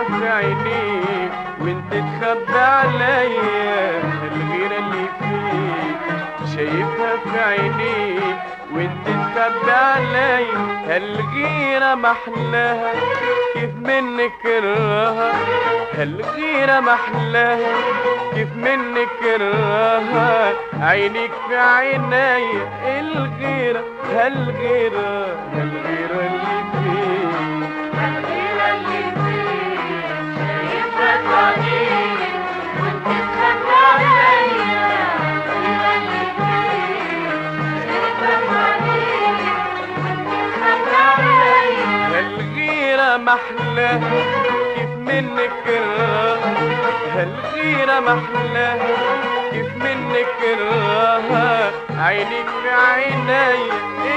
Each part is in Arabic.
شايفها في عينيك وانت تخبي عليا الغيرة اللي فيك، شايفها في عينيك وانت تخبي عليا الغيرة محلاها كيف منك كرهها، الغيرة محلاها كيف منك كرهها، عينيك في عينيا الغيرة هالغيرة الغيرة اللي فيك، الغيرة اللي فيك شايفها في عينيك وانت تخبي عليا، الغيرة اللي فيك شايفها في عينيك وانت تخبي عليا، الغيرة محلاها كيف منك كرهها، الغيرة محلاها كيف منك كرهها، عينيك في عينيا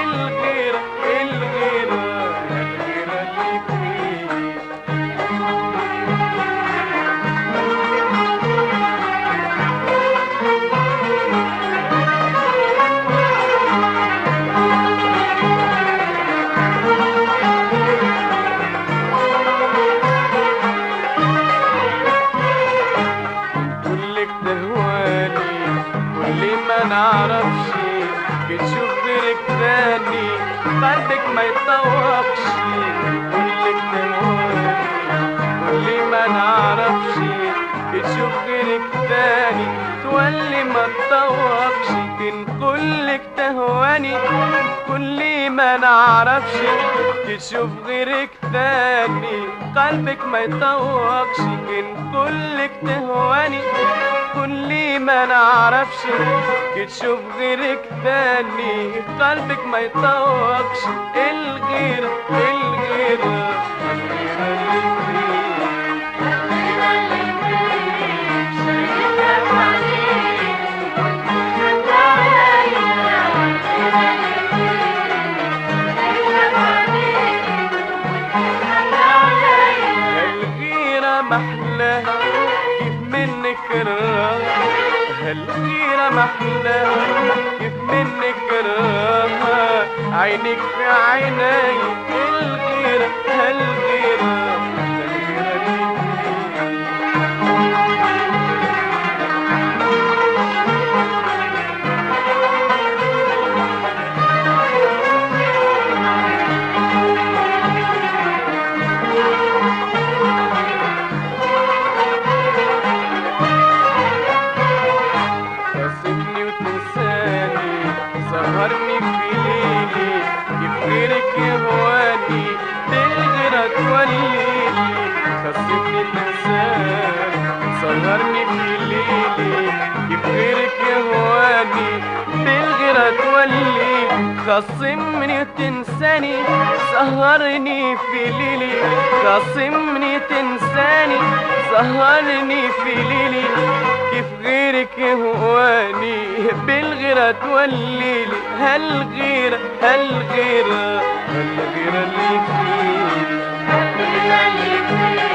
الغيرة الغيرة الغيرة اللي فيك. كلك تهواني كل ما نعرفش بتشوف غيرك تاني قلبك ما يتطوقش، كلك تهواني كل ما نعرفش بتشوف غيرك تاني تولي ما تطوقش، كن كلك تهواني كل ما نعرفش تشوف غيرك تاني قلبك ما يطوقش، كن كلك تهواني كل ما نعرفش تشوف غيرك تاني قلبك ما يطوقش، الغيرة الغيرة الغيرة اللي فيك، الغيرة اللي فيك شايفها في عينيك وانت تخبي عليا، الغيرة اللي فيك شايفها في عينيك وانت تخبي عليا، الغيرة محلاها كيف منك كرهها، الغيرة محلاها كيف منك كرهها، عينيك في عيني الغيرة الغيرة الغيرة اللي فيك. خاصمني وتنساني سهرني في ليلي كيف غيرك يهواني بالغيرة توليلي، خاصمني تنساني سهرني في ليلي كيف غيرك يهواني بالغيرة توليلي، خاصمني وتنساني سهرني في ليلي، خاصمني تنساني سهرني في ليلي كيف غيرك يهواني بالغيرة توليلي، هالغيرة هالغيرة هالغيرة اللي فيك، الغيرة اللي فيك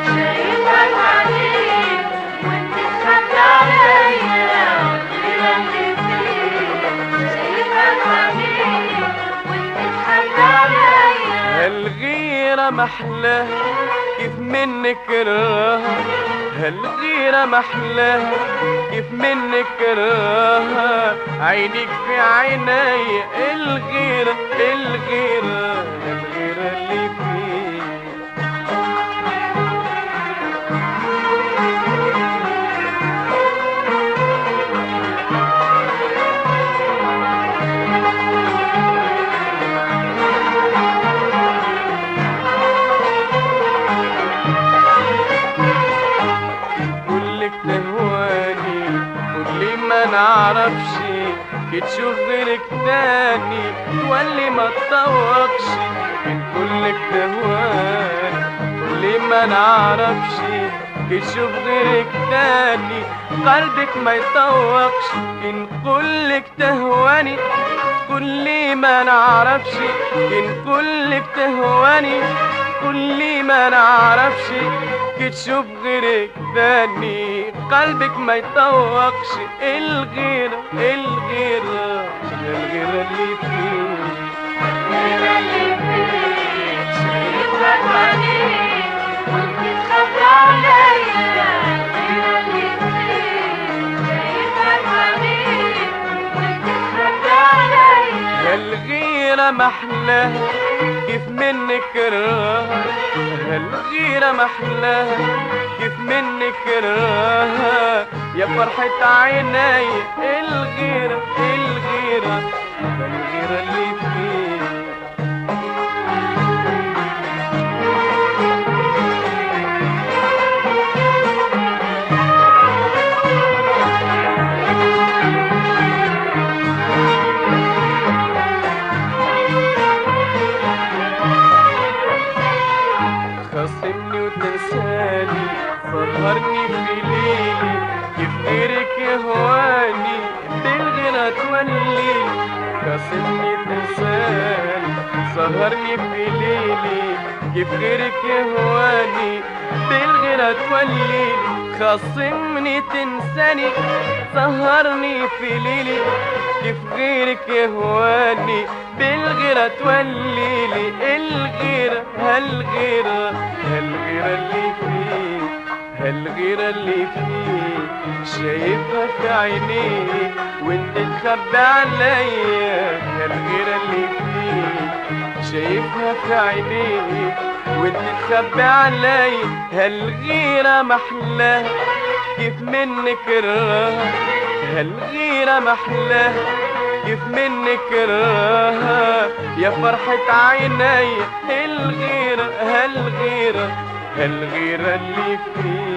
شايفها في عينيك وانت تخبي عليا، الغيرة اللي فيك شايفها في عينيك وانت تخبي عليا، الغيرة محلاها كيف منك كرهها، الغيرة محلاها كيف منك كرهها، عينيك في عيني الغيرة الغيرة الغيرة اللي فيك. كلك تهواني كل ما نعرفش تشوف غيرك تاني تولي ما تطوقش، من كلك تهواني كل ما نعرفش تشوف غيرك تاني قلبك ما يطوقش، إن كلك تهواني كل ما نعرفش، إن كلك تهواني كل ما نعرفش تشوف غيرك تاني قلبك ما يطوقش، الغيرة الغيرة الغيرة اللي فيك، الغيرة اللي فيك شايفها في عينيك وانت هالغيرة محلاها كيف منك كرهها، هالغيرة محلاها كيف منك كرهها، يا فرحة عيني الغيرة الغيرة الغيرة اللي فيك. خاصمني وتنساني سهرني في ليلي، كيف غيرك يهواني بالغيرة تولي. خاصمني تنساني سهرني في ليلي، كيف غيرك يهواني بالغيرة تولي. خاصمني تنساني سهرني في ليلي، كيف غيرك يهواني بالغيرة توليلي. الغيرة هالغيرة هالغيرة اللي فيك، هالغيرة اللي فيك شايفها في عينيك وانت تخبي عليا. هالغيرة اللي فيك شايفها في عينيك وانت تخبي عليا. هالغيرة محلاها كيف منك كرهها، هالغيرة محلاها كيف منك كرهها، يا فرحة عيني الغيرة هالغيرة هالغيرة اللي فيك.